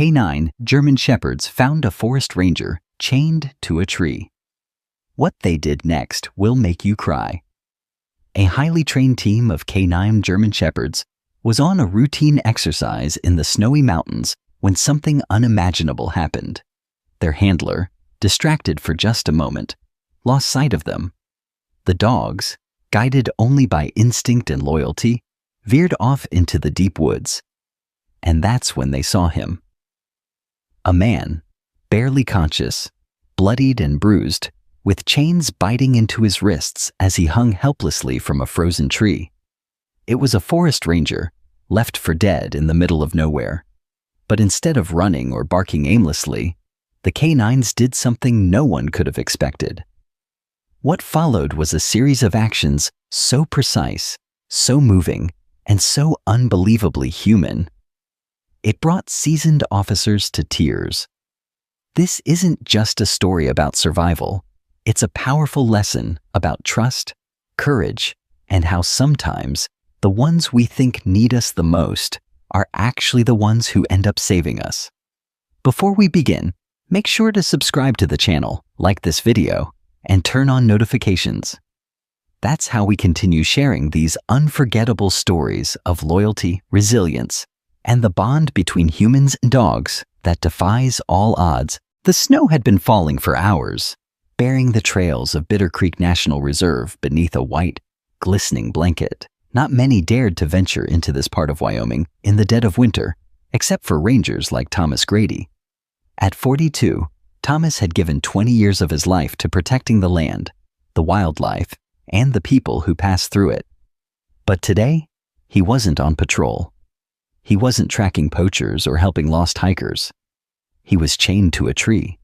K9 German Shepherds found a forest ranger chained to a tree. What they did next will make you cry. A highly trained team of K9 German Shepherds was on a routine exercise in the snowy mountains when something unimaginable happened. Their handler, distracted for just a moment, lost sight of them. The dogs, guided only by instinct and loyalty, veered off into the deep woods. And that's when they saw him. A man, barely conscious, bloodied and bruised, with chains biting into his wrists as he hung helplessly from a frozen tree. It was a forest ranger, left for dead in the middle of nowhere. But instead of running or barking aimlessly, the K9s did something no one could have expected. What followed was a series of actions so precise, so moving, and so unbelievably human. It brought seasoned officers to tears. This isn't just a story about survival. It's a powerful lesson about trust, courage, and how sometimes the ones we think need us the most are actually the ones who end up saving us. Before we begin, make sure to subscribe to the channel, like this video, and turn on notifications. That's how we continue sharing these unforgettable stories of loyalty, resilience, and the bond between humans and dogs that defies all odds. The snow had been falling for hours, bearing the trails of Bitter Creek National Reserve beneath a white, glistening blanket. Not many dared to venture into this part of Wyoming in the dead of winter, except for rangers like Thomas Grady. At 42, Thomas had given 20 years of his life to protecting the land, the wildlife, and the people who passed through it. But today, he wasn't on patrol. He wasn't tracking poachers or helping lost hikers. He was chained to a tree.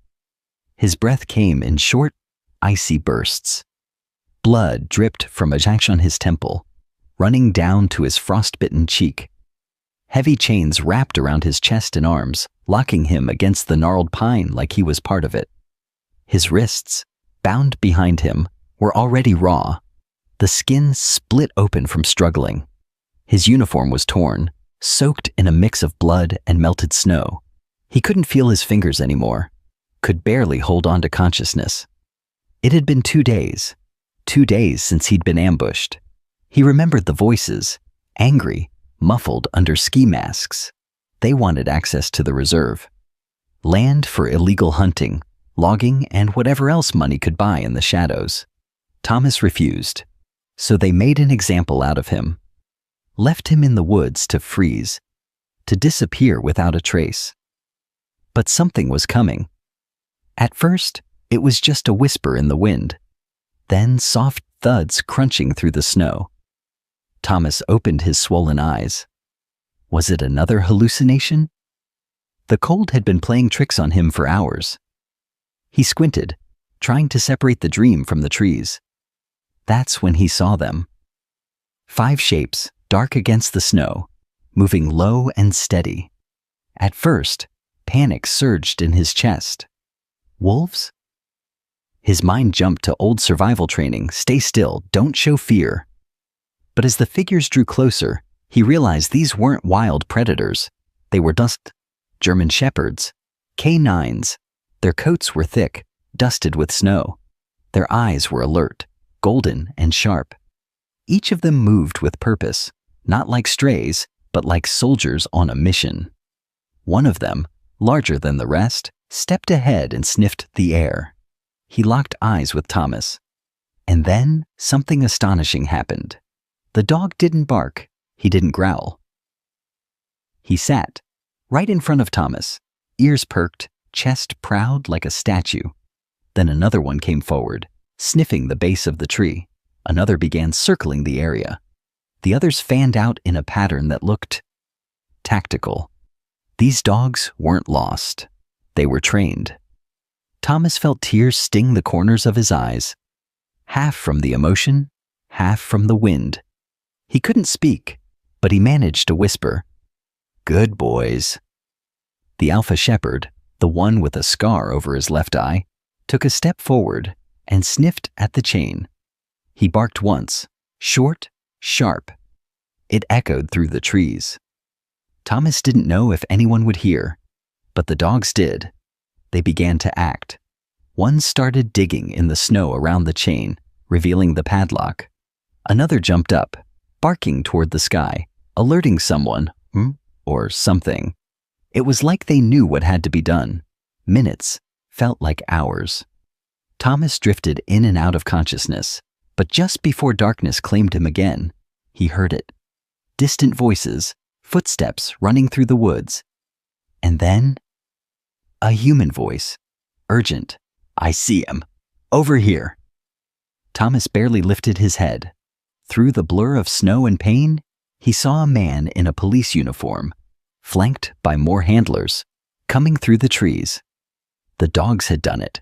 His breath came in short, icy bursts. Blood dripped from a gash on his temple, running down to his frostbitten cheek. Heavy chains wrapped around his chest and arms, locking him against the gnarled pine like he was part of it. His wrists, bound behind him, were already raw. The skin split open from struggling. His uniform was torn, soaked in a mix of blood and melted snow. He couldn't feel his fingers anymore, could barely hold on to consciousness. It had been 2 days since he'd been ambushed. He remembered the voices, angry, muffled under ski masks. They wanted access to the reserve. Land for illegal hunting, logging, and whatever else money could buy in the shadows. Thomas refused, so they made an example out of him. Left him in the woods to freeze, to disappear without a trace. But something was coming. At first, it was just a whisper in the wind. Then soft thuds crunching through the snow. Thomas opened his swollen eyes. Was it another hallucination? The cold had been playing tricks on him for hours. He squinted, trying to separate the dream from the trees. That's when he saw them. 5 shapes, dark against the snow, moving low and steady. At first, panic surged in his chest. Wolves? His mind jumped to old survival training, stay still, don't show fear. But as the figures drew closer, he realized these weren't wild predators. They were German Shepherds, K9s. Their coats were thick, dusted with snow. Their eyes were alert, golden and sharp. Each of them moved with purpose, not like strays, but like soldiers on a mission. One of them, larger than the rest, stepped ahead and sniffed the air. He locked eyes with Thomas. And then something astonishing happened. The dog didn't bark, he didn't growl. He sat, right in front of Thomas, ears perked, chest proud like a statue. Then another one came forward, sniffing the base of the tree. Another began circling the area. The others fanned out in a pattern that looked tactical. These dogs weren't lost. They were trained. Thomas felt tears sting the corners of his eyes, half from the emotion, half from the wind. He couldn't speak, but he managed to whisper, "Good boys." The alpha shepherd, the one with a scar over his left eye, took a step forward and sniffed at the chain. He barked once, short, sharp. It echoed through the trees. Thomas didn't know if anyone would hear, But the dogs did. They began to act. One started digging in the snow around the chain, revealing the padlock. Another jumped up, barking toward the sky, alerting someone, or something. It was like they knew what had to be done. Minutes felt like hours. Thomas drifted in and out of consciousness, but just before darkness claimed him again, he heard it. Distant voices, footsteps running through the woods. And then, a human voice, urgent. "I see him. Over here." Thomas barely lifted his head. Through the blur of snow and pain, he saw a man in a police uniform, flanked by more handlers, coming through the trees. The dogs had done it.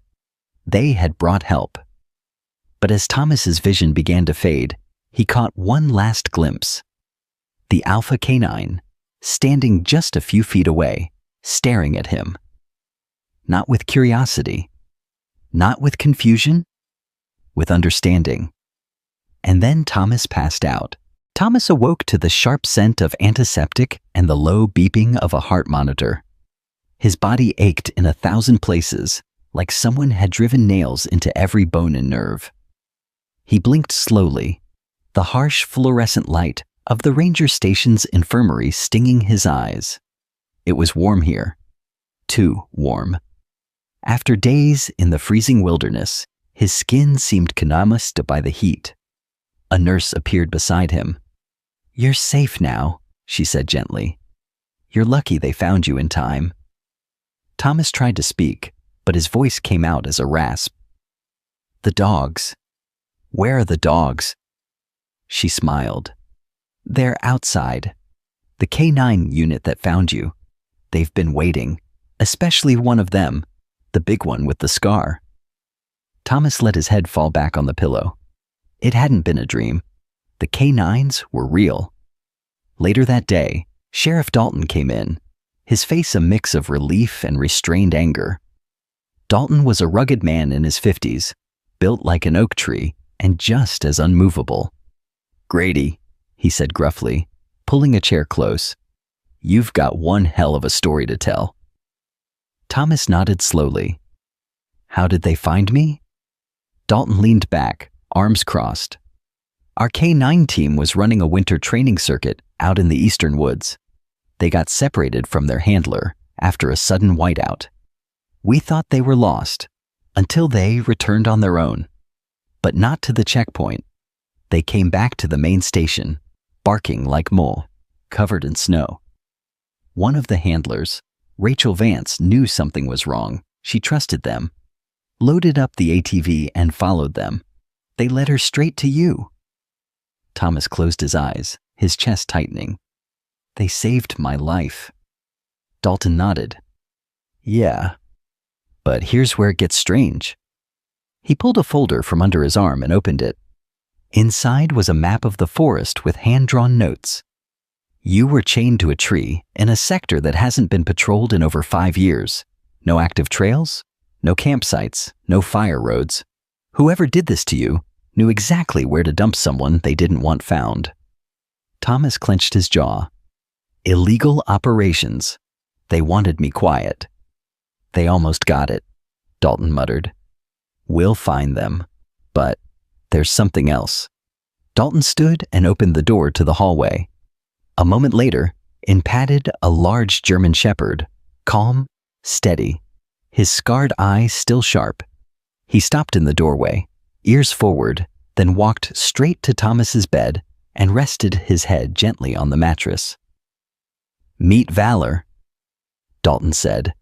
They had brought help. But as Thomas's vision began to fade, he caught one last glimpse. The alpha canine, standing just a few feet away, staring at him. Not with curiosity, not with confusion, with understanding. And then Thomas passed out. Thomas awoke to the sharp scent of antiseptic and the low beeping of a heart monitor. His body ached in 1,000 places, like someone had driven nails into every bone and nerve. He blinked slowly, the harsh fluorescent light of the ranger station's infirmary stinging his eyes. It was warm here. Too warm. After days in the freezing wilderness, his skin seemed convulsed by the heat. A nurse appeared beside him. "You're safe now," she said gently. "You're lucky they found you in time." Thomas tried to speak, but his voice came out as a rasp. "The dogs. Where are the dogs?" She smiled. "They're outside. The K9 unit that found you. They've been waiting, especially one of them, the big one with the scar." Thomas let his head fall back on the pillow. It hadn't been a dream. The K9s were real. Later that day, Sheriff Dalton came in, his face a mix of relief and restrained anger. Dalton was a rugged man in his 50s, built like an oak tree and just as unmovable. "Grady," he said gruffly, pulling a chair close, "you've got one hell of a story to tell." Thomas nodded slowly. "How did they find me?" Dalton leaned back, arms crossed. "Our K9 team was running a winter training circuit out in the eastern woods. They got separated from their handler after a sudden whiteout. We thought they were lost until they returned on their own. But not to the checkpoint. They came back to the main station, barking like mole, covered in snow. One of the handlers, Rachel Vance, knew something was wrong. She trusted them, loaded up the ATV and followed them. They led her straight to you." Thomas closed his eyes, his chest tightening. "They saved my life." Dalton nodded. "Yeah, but here's where it gets strange." He pulled a folder from under his arm and opened it. Inside was a map of the forest with hand-drawn notes. "You were chained to a tree in a sector that hasn't been patrolled in over 5 years. No active trails, no campsites, no fire roads. Whoever did this to you knew exactly where to dump someone they didn't want found." Thomas clenched his jaw. "Illegal operations. They wanted me quiet." "They almost got it," Dalton muttered. "We'll find them, but there's something else." Dalton stood and opened the door to the hallway. A moment later, in padded a large German shepherd, calm, steady, his scarred eyes still sharp. He stopped in the doorway, ears forward, then walked straight to Thomas's bed and rested his head gently on the mattress. "Meet Valor," Dalton said.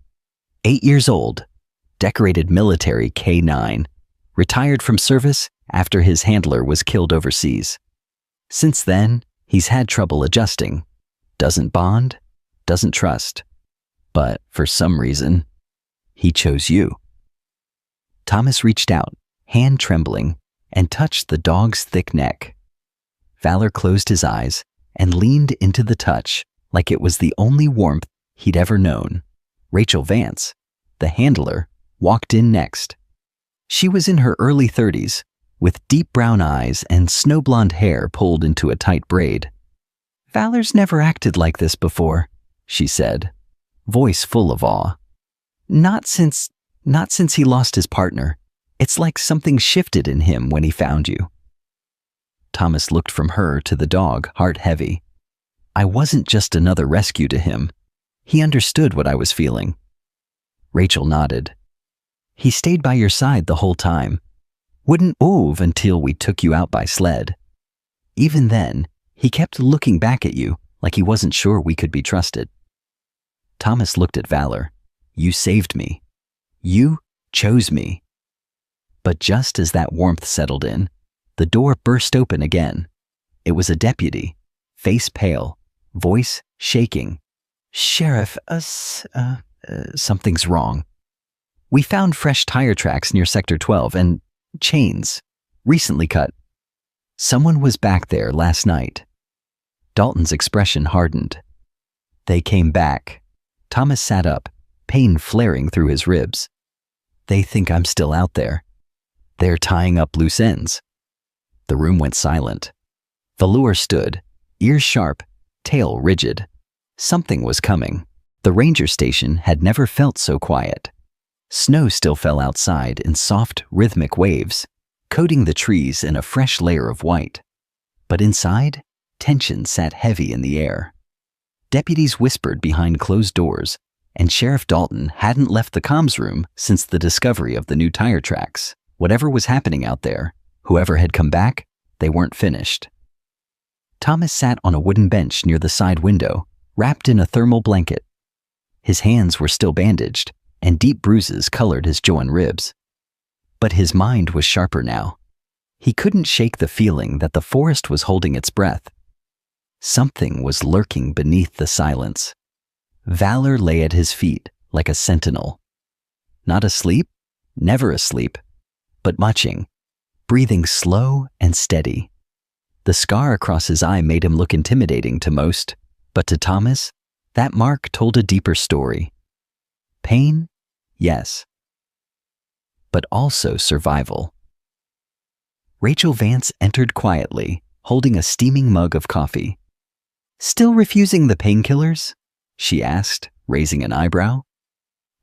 8 years old, decorated military K9, retired from service after his handler was killed overseas. Since then, he's had trouble adjusting. Doesn't bond, doesn't trust. But for some reason, he chose you. Thomas reached out, hand trembling, and touched the dog's thick neck. Valor closed his eyes and leaned into the touch like it was the only warmth he'd ever known. Rachel Vance, the handler, walked in next. She was in her early 30s, with deep brown eyes and snow-blonde hair pulled into a tight braid. "Valor's never acted like this before," she said, voice full of awe. Not since he lost his partner. It's like something shifted in him when he found you. Thomas looked from her to the dog, heart heavy. I wasn't just another rescue to him. He understood what I was feeling. Rachel nodded. He stayed by your side the whole time. Wouldn't move until we took you out by sled. Even then, he kept looking back at you like he wasn't sure we could be trusted. Thomas looked at Valor. You saved me. You chose me. But just as that warmth settled in, the door burst open again. It was a deputy, face pale, voice shaking. Sheriff, something's wrong. We found fresh tire tracks near Sector 12 and chains, recently cut. Someone was back there last night. Dalton's expression hardened. They came back. Thomas sat up, pain flaring through his ribs. They think I'm still out there. They're tying up loose ends. The room went silent. Valor stood, ears sharp, tail rigid. Something was coming. The ranger station had never felt so quiet. Snow still fell outside in soft, rhythmic waves, coating the trees in a fresh layer of white. But inside, tension sat heavy in the air. Deputies whispered behind closed doors, and Sheriff Dalton hadn't left the comms room since the discovery of the new tire tracks. Whatever was happening out there, whoever had come back, they weren't finished. Thomas sat on a wooden bench near the side window, wrapped in a thermal blanket. His hands were still bandaged, and deep bruises colored his jaw and ribs. But his mind was sharper now. He couldn't shake the feeling that the forest was holding its breath. Something was lurking beneath the silence. Valor lay at his feet like a sentinel. Not asleep, never asleep, but watching, breathing slow and steady. The scar across his eye made him look intimidating to most, but to Thomas, that mark told a deeper story. Pain, yes, but also survival. Rachel Vance entered quietly, holding a steaming mug of coffee. Still refusing the painkillers? She asked, raising an eyebrow.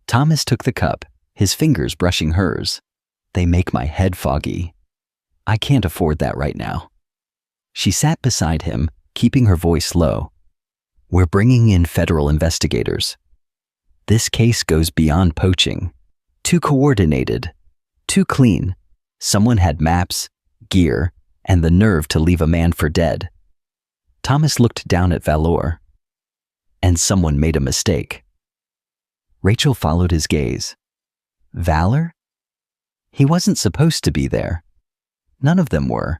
Thomas took the cup, his fingers brushing hers. They make my head foggy. I can't afford that right now. She sat beside him, keeping her voice low. We're bringing in federal investigators. This case goes beyond poaching. Too coordinated, too clean. Someone had maps, gear, and the nerve to leave a man for dead. Thomas looked down at Valor. And someone made a mistake. Rachel followed his gaze. Valor? He wasn't supposed to be there. None of them were.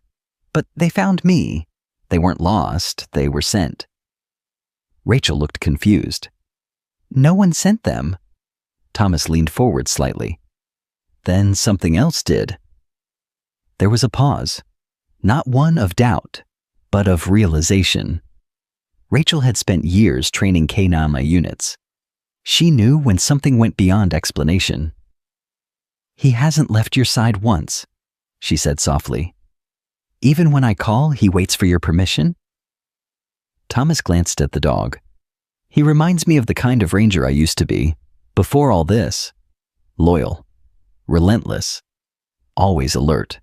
But they found me. They weren't lost, they were sent. Rachel looked confused. No one sent them. Thomas leaned forward slightly. Then something else did. There was a pause. Not one of doubt, but of realization. Rachel had spent years training K9 units. She knew when something went beyond explanation. He hasn't left your side once, she said softly. Even when I call, he waits for your permission? Thomas glanced at the dog. He reminds me of the kind of ranger I used to be, before all this. Loyal, relentless, always alert.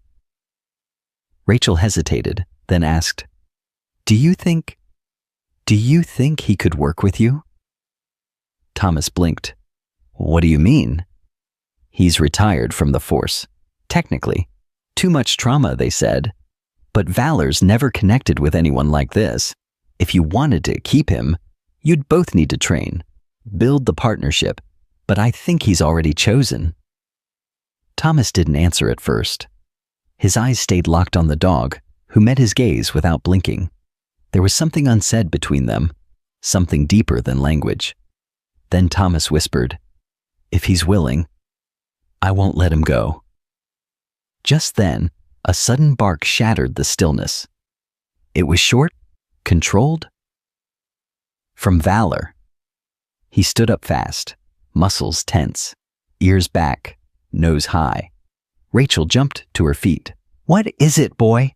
Rachel hesitated, then asked, Do you think he could work with you? Thomas blinked. What do you mean? He's retired from the force. Technically. Too much trauma, they said. But Valor's never connected with anyone like this. If you wanted to keep him, you'd both need to train, build the partnership, but I think he's already chosen. Thomas didn't answer at first. His eyes stayed locked on the dog, who met his gaze without blinking. There was something unsaid between them, something deeper than language. Then Thomas whispered, If he's willing, I won't let him go. Just then, a sudden bark shattered the stillness. It was short, controlled. From Valor. He stood up fast, muscles tense, ears back, nose high. Rachel jumped to her feet. What is it, boy?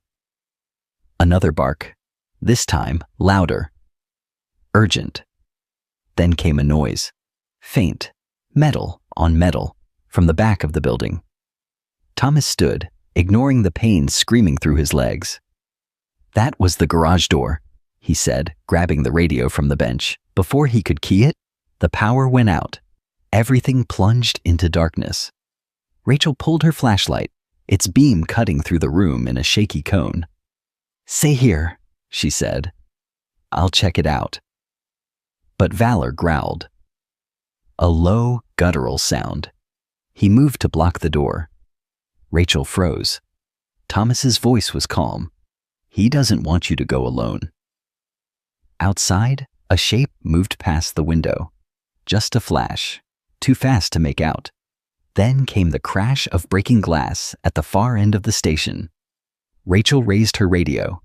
Another bark, this time louder. Urgent. Then came a noise. Faint, metal, on metal, from the back of the building. Thomas stood, ignoring the pain screaming through his legs. "That was the garage door," he said, grabbing the radio from the bench. Before he could key it, the power went out. Everything plunged into darkness. Rachel pulled her flashlight, its beam cutting through the room in a shaky cone. "Stay here," she said. "I'll check it out." But Valor growled. A low, guttural sound. He moved to block the door. Rachel froze. Thomas's voice was calm. "He doesn't want you to go alone." Outside, a shape moved past the window. Just a flash, too fast to make out. Then came the crash of breaking glass at the far end of the station. Rachel raised her radio.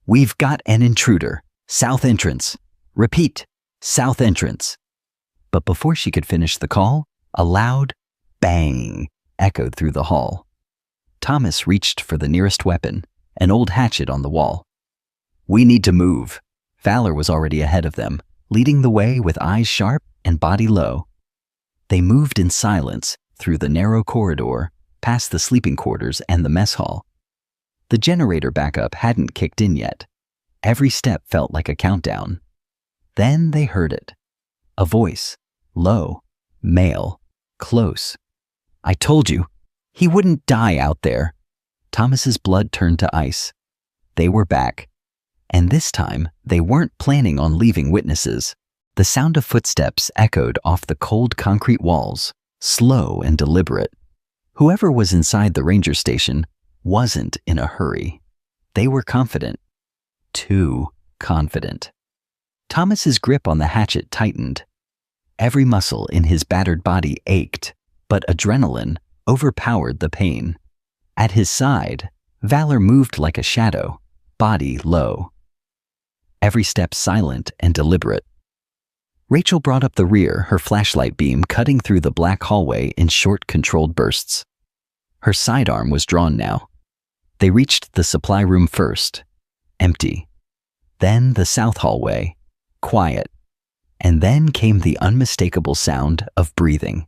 "We've got an intruder. South entrance. Repeat, south entrance." But before she could finish the call, a loud bang echoed through the hall. Thomas reached for the nearest weapon, an old hatchet on the wall. "We need to move." Valor was already ahead of them, leading the way with eyes sharp and body low. They moved in silence through the narrow corridor, past the sleeping quarters and the mess hall. The generator backup hadn't kicked in yet. Every step felt like a countdown. Then they heard it. A voice, low, male, close. "I told you, he wouldn't die out there." Thomas's blood turned to ice. They were back. And this time, they weren't planning on leaving witnesses. The sound of footsteps echoed off the cold concrete walls, slow and deliberate. Whoever was inside the ranger station wasn't in a hurry. They were confident. Too confident. Thomas's grip on the hatchet tightened. Every muscle in his battered body ached, but adrenaline overpowered the pain. At his side, Valor moved like a shadow, body low. Every step silent and deliberate. Rachel brought up the rear, her flashlight beam cutting through the black hallway in short, controlled bursts. Her sidearm was drawn now. They reached the supply room first, empty. Then the south hallway, quiet. And then came the unmistakable sound of breathing.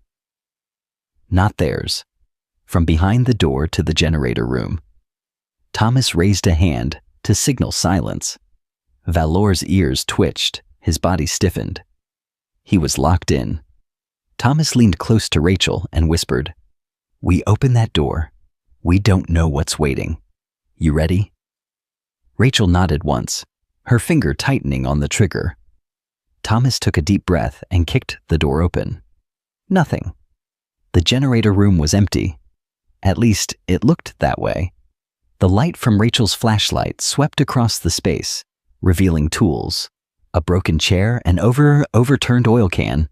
Not theirs. From behind the door to the generator room. Thomas raised a hand to signal silence. Valor's ears twitched, his body stiffened. He was locked in. Thomas leaned close to Rachel and whispered, "We open that door. We don't know what's waiting. You ready?" Rachel nodded once, her finger tightening on the trigger. Thomas took a deep breath and kicked the door open. Nothing. The generator room was empty. At least, it looked that way. The light from Rachel's flashlight swept across the space, revealing tools, a broken chair, an overturned oil can,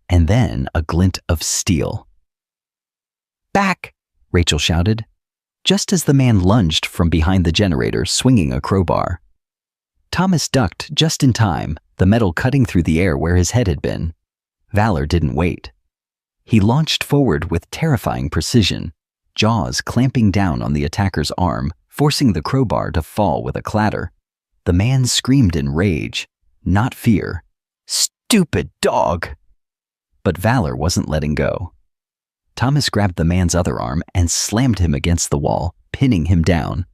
and then a glint of steel. "Back!" Rachel shouted, just as the man lunged from behind the generator, swinging a crowbar. Thomas ducked just in time, the metal cutting through the air where his head had been. Valor didn't wait. He launched forward with terrifying precision, jaws clamping down on the attacker's arm, forcing the crowbar to fall with a clatter. The man screamed in rage, not fear. "Stupid dog!" But Valor wasn't letting go. Thomas grabbed the man's other arm and slammed him against the wall, pinning him down.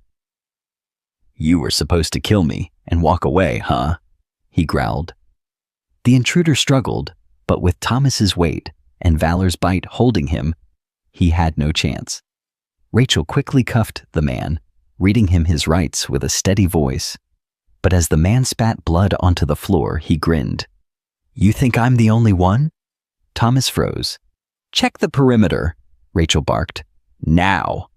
"You were supposed to kill me and walk away, huh?" he growled. The intruder struggled, but with Thomas's weight and Valor's bite holding him, he had no chance. Rachel quickly cuffed the man, reading him his rights with a steady voice. But as the man spat blood onto the floor, he grinned. "You think I'm the only one?" Thomas froze. "Check the perimeter," Rachel barked. "Now!"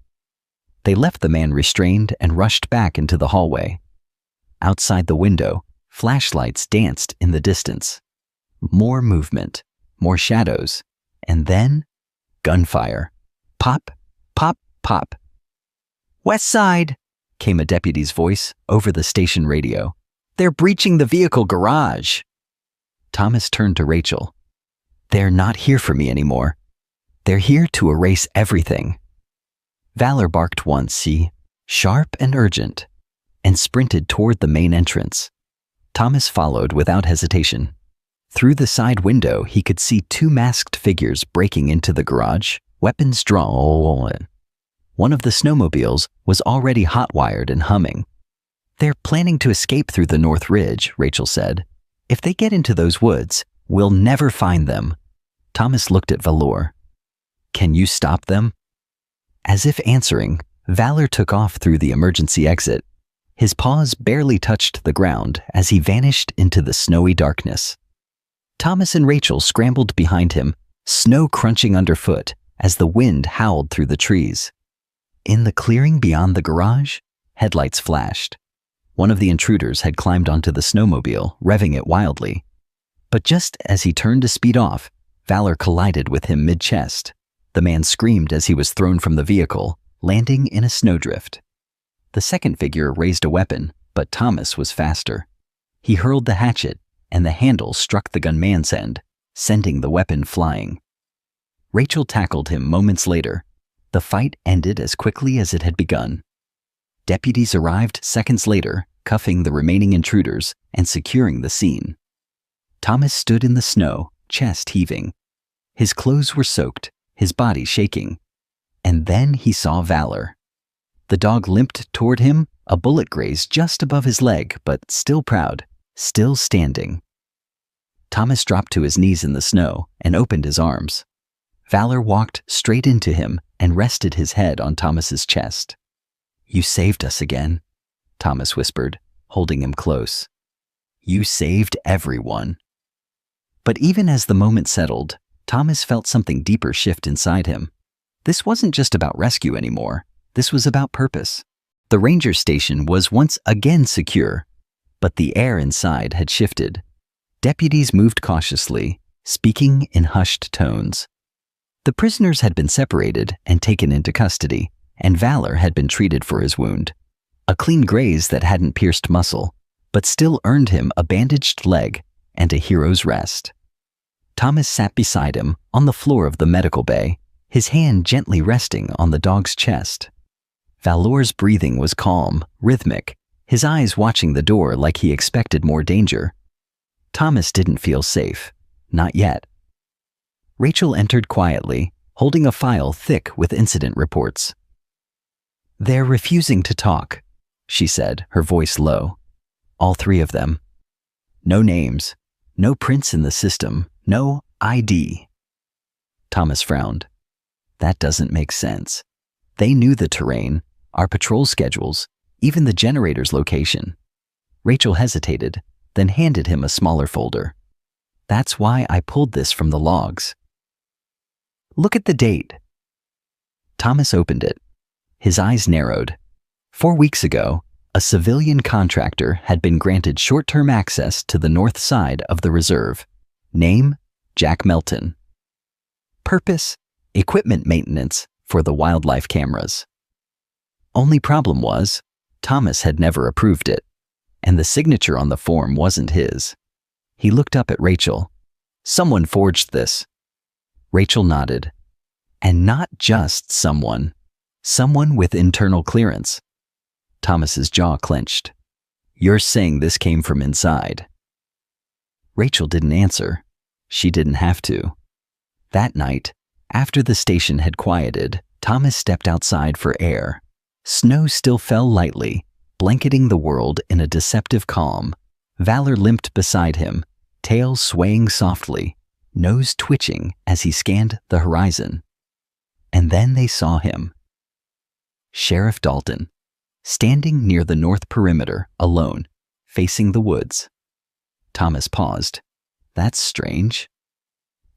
They left the man restrained and rushed back into the hallway. Outside the window, flashlights danced in the distance. More movement, more shadows, and then gunfire. Pop, pop, pop. "West side!" came a deputy's voice over the station radio. "They're breaching the vehicle garage." Thomas turned to Rachel. "They're not here for me anymore. They're here to erase everything." Valor barked once, sharp and urgent, and sprinted toward the main entrance. Thomas followed without hesitation. Through the side window, he could see two masked figures breaking into the garage, weapons drawn. One of the snowmobiles was already hot-wired and humming. "They're planning to escape through the North Ridge," Rachel said. "If they get into those woods, we'll never find them." Thomas looked at Valor. "Can you stop them?" As if answering, Valor took off through the emergency exit. His paws barely touched the ground as he vanished into the snowy darkness. Thomas and Rachel scrambled behind him, snow crunching underfoot as the wind howled through the trees. In the clearing beyond the garage, headlights flashed. One of the intruders had climbed onto the snowmobile, revving it wildly. But just as he turned to speed off, Valor collided with him mid-chest. The man screamed as he was thrown from the vehicle, landing in a snowdrift. The second figure raised a weapon, but Thomas was faster. He hurled the hatchet, and the handle struck the gunman's end, sending the weapon flying. Rachel tackled him moments later. The fight ended as quickly as it had begun. Deputies arrived seconds later, cuffing the remaining intruders and securing the scene. Thomas stood in the snow, chest heaving. His clothes were soaked, his body shaking. And then he saw Valor. The dog limped toward him, a bullet grazed just above his leg, but still proud, still standing. Thomas dropped to his knees in the snow and opened his arms. Valor walked straight into him and rested his head on Thomas's chest. "You saved us again," Thomas whispered, holding him close. "You saved everyone." But even as the moment settled, Thomas felt something deeper shift inside him. This wasn't just about rescue anymore. This was about purpose. The ranger station was once again secure, but the air inside had shifted. Deputies moved cautiously, speaking in hushed tones. The prisoners had been separated and taken into custody, and Valor had been treated for his wound. A clean graze that hadn't pierced muscle, but still earned him a bandaged leg and a hero's rest. Thomas sat beside him on the floor of the medical bay, his hand gently resting on the dog's chest. Valor's breathing was calm, rhythmic, his eyes watching the door like he expected more danger. Thomas didn't feel safe. Not yet. Rachel entered quietly, holding a file thick with incident reports. "They're refusing to talk," she said, her voice low. "All three of them. No names, no prints in the system, no ID." Thomas frowned. "That doesn't make sense. They knew the terrain, our patrol schedules, even the generator's location." Rachel hesitated, then handed him a smaller folder. "That's why I pulled this from the logs." "Look at the date." Thomas opened it. His eyes narrowed. 4 weeks ago, a civilian contractor had been granted short-term access to the north side of the reserve. Name, Jack Melton. Purpose, equipment maintenance for the wildlife cameras. Only problem was, Thomas had never approved it, and the signature on the form wasn't his. He looked up at Rachel. "Someone forged this." Rachel nodded. "And not just someone. Someone with internal clearance." Thomas's jaw clenched. "You're saying this came from inside?" Rachel didn't answer. She didn't have to. That night, after the station had quieted, Thomas stepped outside for air. Snow still fell lightly, blanketing the world in a deceptive calm. Valor limped beside him, tail swaying softly, nose twitching as he scanned the horizon. And then they saw him. Sheriff Dalton, standing near the north perimeter, alone, facing the woods. Thomas paused. "That's strange."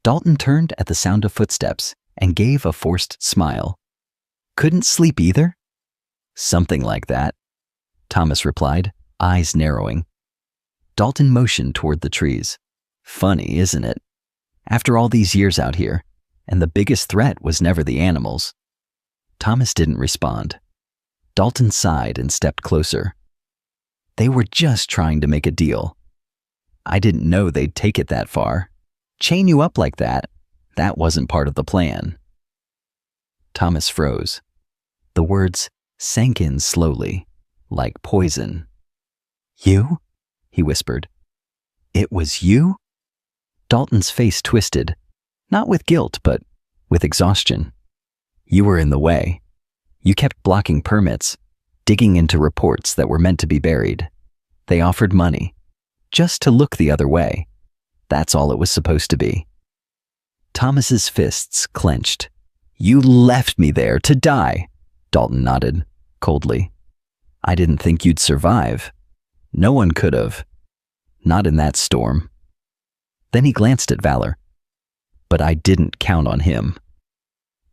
Dalton turned at the sound of footsteps and gave a forced smile. "Couldn't sleep either?" "Something like that," Thomas replied, eyes narrowing. Dalton motioned toward the trees. "Funny, isn't it? After all these years out here, and the biggest threat was never the animals." Thomas didn't respond. Dalton sighed and stepped closer. "They were just trying to make a deal. I didn't know they'd take it that far. Chain you up like that wasn't part of the plan." Thomas froze. The words sank in slowly, like poison. "You?" he whispered. "It was you?" Dalton's face twisted, not with guilt, but with exhaustion. You were in the way. You kept blocking permits, digging into reports that were meant to be buried. They offered money, just to look the other way. That's all it was supposed to be. Thomas's fists clenched. You left me there to die, Dalton nodded, coldly. I didn't think you'd survive. No one could have. Not in that storm. Then he glanced at Valor. But I didn't count on him.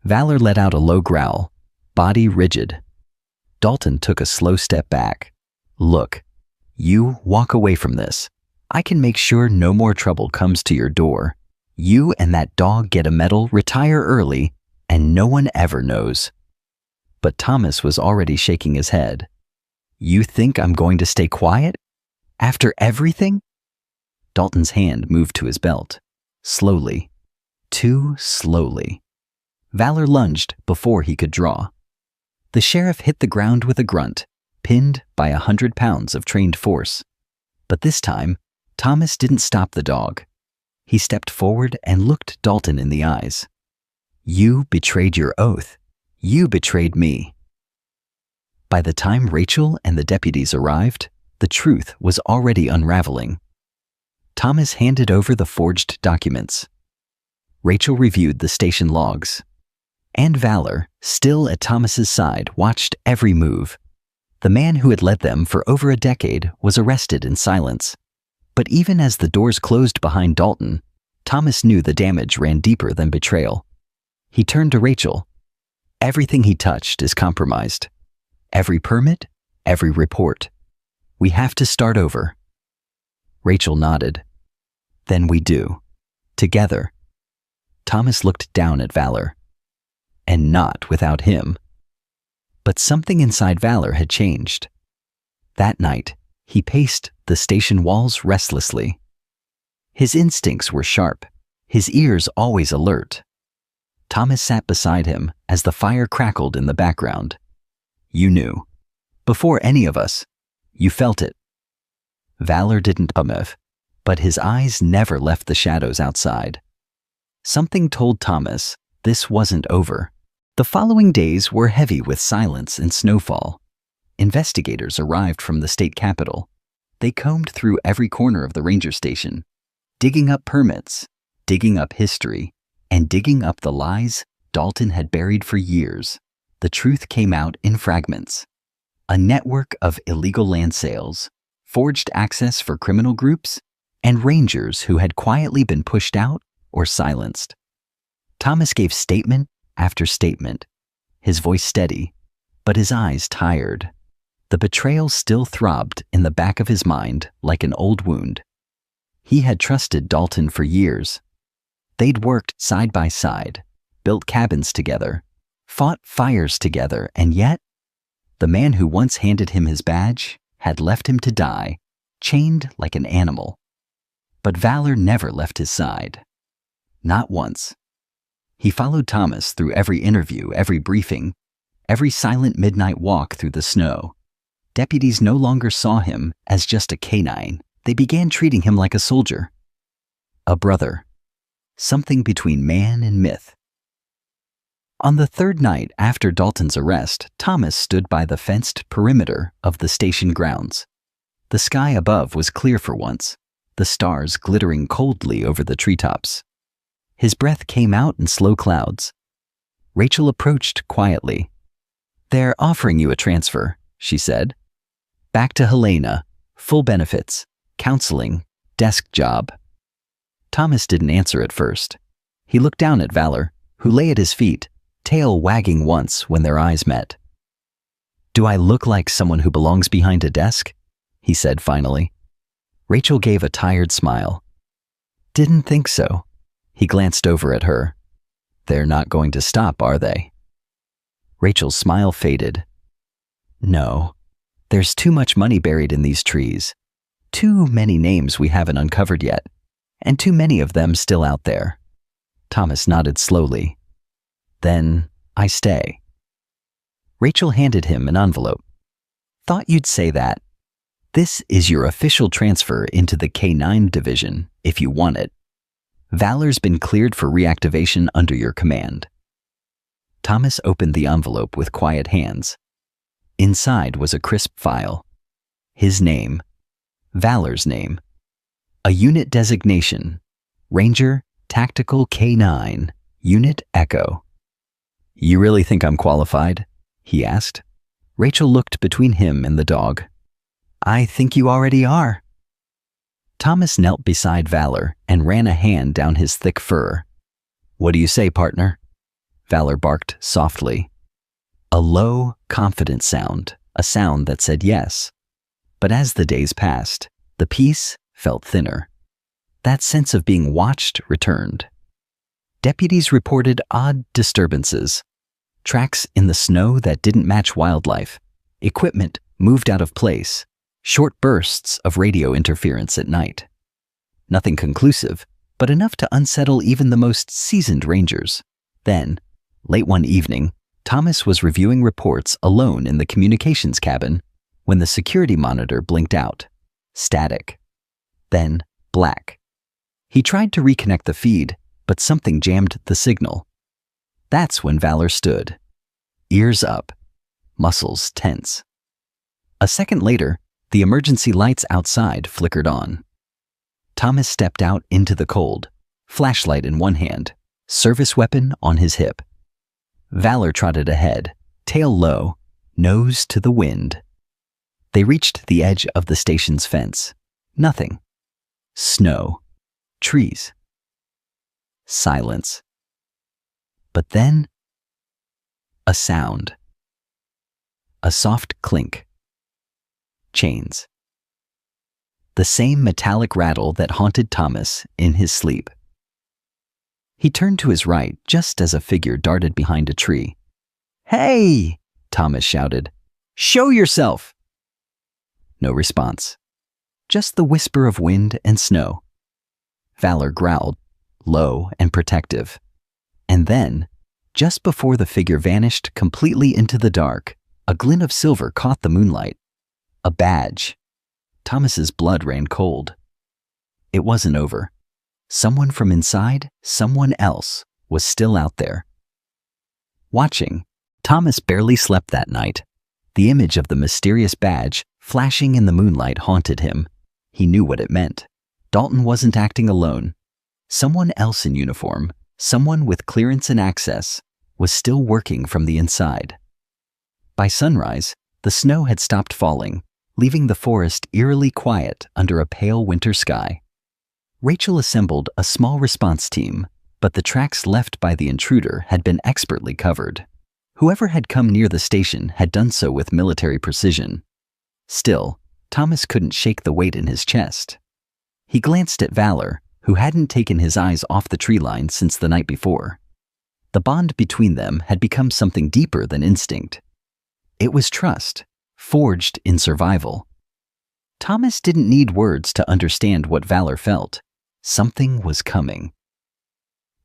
Valor let out a low growl, body rigid. Dalton took a slow step back. Look, you walk away from this. I can make sure no more trouble comes to your door. You and that dog get a medal, retire early, and no one ever knows. But Thomas was already shaking his head. You think I'm going to stay quiet? After everything? Dalton's hand moved to his belt. Slowly. Too slowly. Valor lunged before he could draw. The sheriff hit the ground with a grunt, pinned by 100 pounds of trained force. But this time, Thomas didn't stop the dog. He stepped forward and looked Dalton in the eyes. You betrayed your oath. You betrayed me. By the time Rachel and the deputies arrived, the truth was already unraveling. Thomas handed over the forged documents. Rachel reviewed the station logs. And Valor, still at Thomas's side, watched every move. The man who had led them for over a decade was arrested in silence. But even as the doors closed behind Dalton, Thomas knew the damage ran deeper than betrayal. He turned to Rachel. Everything he touched is compromised. Every permit, every report. We have to start over. Rachel nodded. Then we do. Together. Thomas looked down at Valor. And not without him. But something inside Valor had changed. That night, he paced the station walls restlessly. His instincts were sharp, his ears always alert. Thomas sat beside him as the fire crackled in the background. You knew. Before any of us. You felt it. Valor didn't move, but his eyes never left the shadows outside. Something told Thomas this wasn't over. The following days were heavy with silence and snowfall. Investigators arrived from the state capitol. They combed through every corner of the ranger station, digging up permits, digging up history, and digging up the lies Dalton had buried for years. The truth came out in fragments. A network of illegal land sales, forged access for criminal groups, and rangers who had quietly been pushed out or silenced. Thomas gave statement after statement, his voice steady, but his eyes tired. The betrayal still throbbed in the back of his mind like an old wound. He had trusted Dalton for years. They'd worked side by side, built cabins together, fought fires together, and yet, the man who once handed him his badge had left him to die, chained like an animal. But Valor never left his side. Not once. He followed Thomas through every interview, every briefing, every silent midnight walk through the snow. Deputies no longer saw him as just a canine. They began treating him like a soldier. A brother. Something between man and myth. On the third night after Dalton's arrest, Thomas stood by the fenced perimeter of the station grounds. The sky above was clear for once, the stars glittering coldly over the treetops. His breath came out in slow clouds. Rachel approached quietly. They're offering you a transfer, she said. Back to Helena, full benefits, counseling, desk job. Thomas didn't answer at first. He looked down at Valor, who lay at his feet, tail wagging once when their eyes met. Do I look like someone who belongs behind a desk? He said finally. Rachel gave a tired smile. Didn't think so. He glanced over at her. They're not going to stop, are they? Rachel's smile faded. No. There's too much money buried in these trees. Too many names we haven't uncovered yet, and too many of them still out there. Thomas nodded slowly. Then I stay. Rachel handed him an envelope. Thought you'd say that. This is your official transfer into the K9 division, if you want it. Valor's been cleared for reactivation under your command. Thomas opened the envelope with quiet hands. Inside was a crisp file. His name, Valor's name, a unit designation, Ranger Tactical K9, Unit Echo. You really think I'm qualified? He asked. Rachel looked between him and the dog. I think you already are. Thomas knelt beside Valor and ran a hand down his thick fur. What do you say, partner? Valor barked softly. A low, confident sound, a sound that said yes. But as the days passed, the peace felt thinner. That sense of being watched returned. Deputies reported odd disturbances. Tracks in the snow that didn't match wildlife. Equipment moved out of place. Short bursts of radio interference at night. Nothing conclusive, but enough to unsettle even the most seasoned rangers. Then, late one evening, Thomas was reviewing reports alone in the communications cabin when the security monitor blinked out. Static. Then, black. He tried to reconnect the feed, but something jammed the signal. That's when Valor stood. Ears up. Muscles tense. A second later, the emergency lights outside flickered on. Thomas stepped out into the cold, flashlight in one hand, service weapon on his hip. Valor trotted ahead, tail low, nose to the wind. They reached the edge of the station's fence. Nothing. Snow. Trees. Silence. But then, a sound. A soft clink. Chains. The same metallic rattle that haunted Thomas in his sleep. He turned to his right just as a figure darted behind a tree. Hey! Thomas shouted. Show yourself! No response. Just the whisper of wind and snow. Valor growled, low and protective. And then, just before the figure vanished completely into the dark, a glint of silver caught the moonlight. A badge. Thomas's blood ran cold. It wasn't over. Someone from inside, someone else, was still out there. Watching, Thomas barely slept that night. The image of the mysterious badge flashing in the moonlight haunted him. He knew what it meant. Dalton wasn't acting alone. Someone else in uniform, someone with clearance and access, was still working from the inside. By sunrise, the snow had stopped falling, leaving the forest eerily quiet under a pale winter sky. Rachel assembled a small response team, but the tracks left by the intruder had been expertly covered. Whoever had come near the station had done so with military precision. Still, Thomas couldn't shake the weight in his chest. He glanced at Valor, who hadn't taken his eyes off the tree line since the night before. The bond between them had become something deeper than instinct. It was trust, forged in survival. Thomas didn't need words to understand what Valor felt. Something was coming.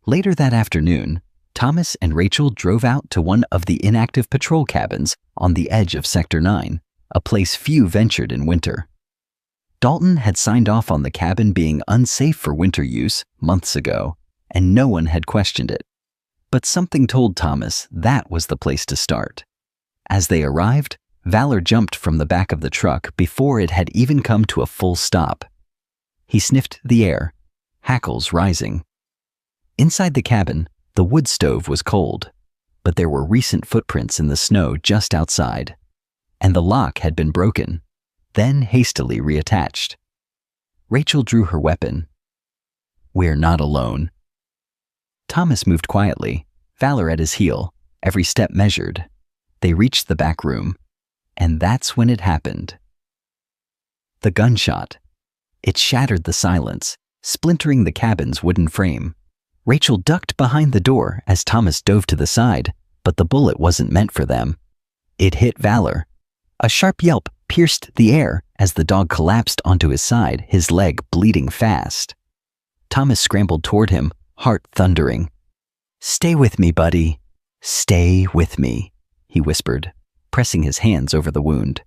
Later that afternoon, Thomas and Rachel drove out to one of the inactive patrol cabins on the edge of Sector 9, a place few ventured in winter. Dalton had signed off on the cabin being unsafe for winter use months ago, and no one had questioned it. But something told Thomas that was the place to start. As they arrived, Valor jumped from the back of the truck before it had even come to a full stop. He sniffed the air, hackles rising. Inside the cabin, the wood stove was cold, but there were recent footprints in the snow just outside, and the lock had been broken, then hastily reattached. Rachel drew her weapon. We're not alone. Thomas moved quietly, Valor at his heel, every step measured. They reached the back room, and that's when it happened. The gunshot. It shattered the silence, splintering the cabin's wooden frame. Rachel ducked behind the door as Thomas dove to the side, but the bullet wasn't meant for them. It hit Valor. A sharp yelp pierced the air as the dog collapsed onto his side, his leg bleeding fast. Thomas scrambled toward him, heart thundering. "Stay with me, buddy. Stay with me," he whispered, pressing his hands over the wound.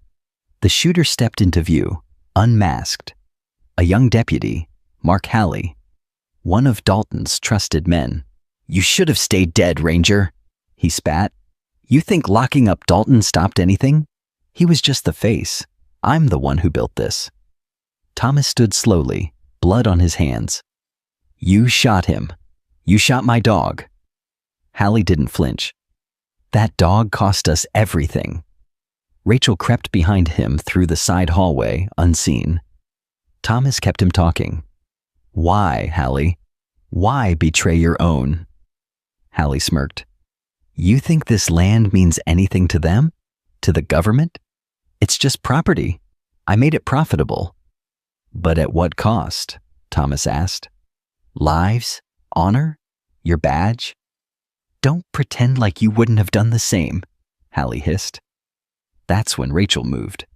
The shooter stepped into view, unmasked. A young deputy, Mark Halley. one of Dalton's trusted men. "You should have stayed dead, Ranger," he spat. "You think locking up Dalton stopped anything? He was just the face. I'm the one who built this." Thomas stood slowly, blood on his hands. "You shot him. You shot my dog." Hallie didn't flinch. "That dog cost us everything." Rachel crept behind him through the side hallway, unseen. Thomas kept him talking. "Why, Hallie? Why betray your own?" Hallie smirked. "You think this land means anything to them? To the government? It's just property. I made it profitable." "But at what cost?" Thomas asked. "Lives? Honor? Your badge?" "Don't pretend like you wouldn't have done the same," Hallie hissed. That's when Rachel moved.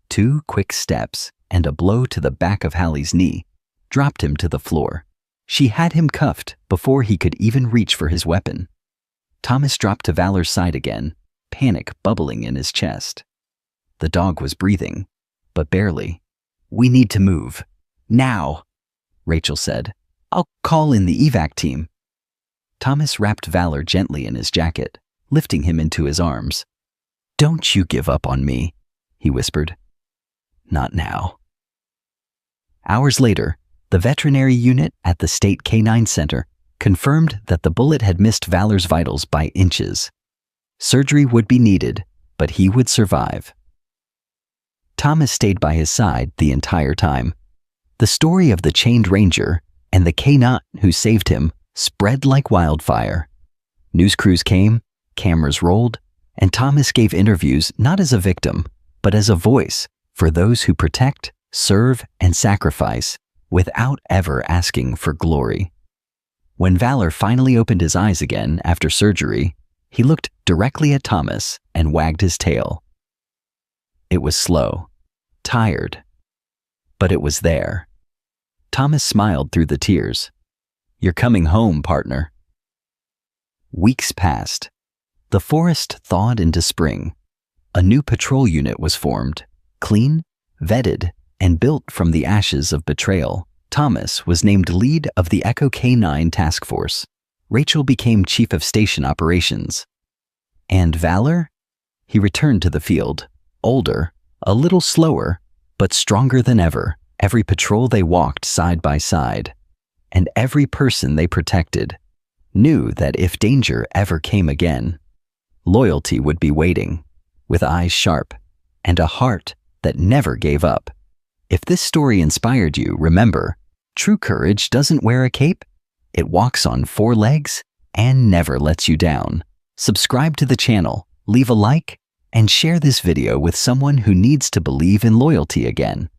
2 quick steps and a blow to the back of Hallie's knee dropped him to the floor. She had him cuffed before he could even reach for his weapon. Thomas dropped to Valor's side again, panic bubbling in his chest. The dog was breathing, but barely. "We need to move. Now," Rachel said. "I'll call in the evac team." Thomas wrapped Valor gently in his jacket, lifting him into his arms. "Don't you give up on me," he whispered. "Not now." Hours later, the veterinary unit at the State Canine Center confirmed that the bullet had missed Valor's vitals by inches. Surgery would be needed, but he would survive. Thomas stayed by his side the entire time. The story of the chained ranger and the K9 who saved him spread like wildfire. News crews came, cameras rolled, and Thomas gave interviews not as a victim, but as a voice for those who protect, serve, and sacrifice without ever asking for glory. When Valor finally opened his eyes again after surgery, he looked directly at Thomas and wagged his tail. It was slow, tired, but it was there. Thomas smiled through the tears. "You're coming home, partner." Weeks passed. The forest thawed into spring. A new patrol unit was formed, clean, vetted, and built from the ashes of betrayal. Thomas was named lead of the Echo K9 task force. Rachel became chief of station operations. And Valor? He returned to the field, older, a little slower, but stronger than ever. Every patrol they walked side by side, and every person they protected, knew that if danger ever came again, loyalty would be waiting, with eyes sharp and a heart that never gave up. If this story inspired you, remember, true courage doesn't wear a cape. It walks on 4 legs and never lets you down. Subscribe to the channel, leave a like, and share this video with someone who needs to believe in loyalty again.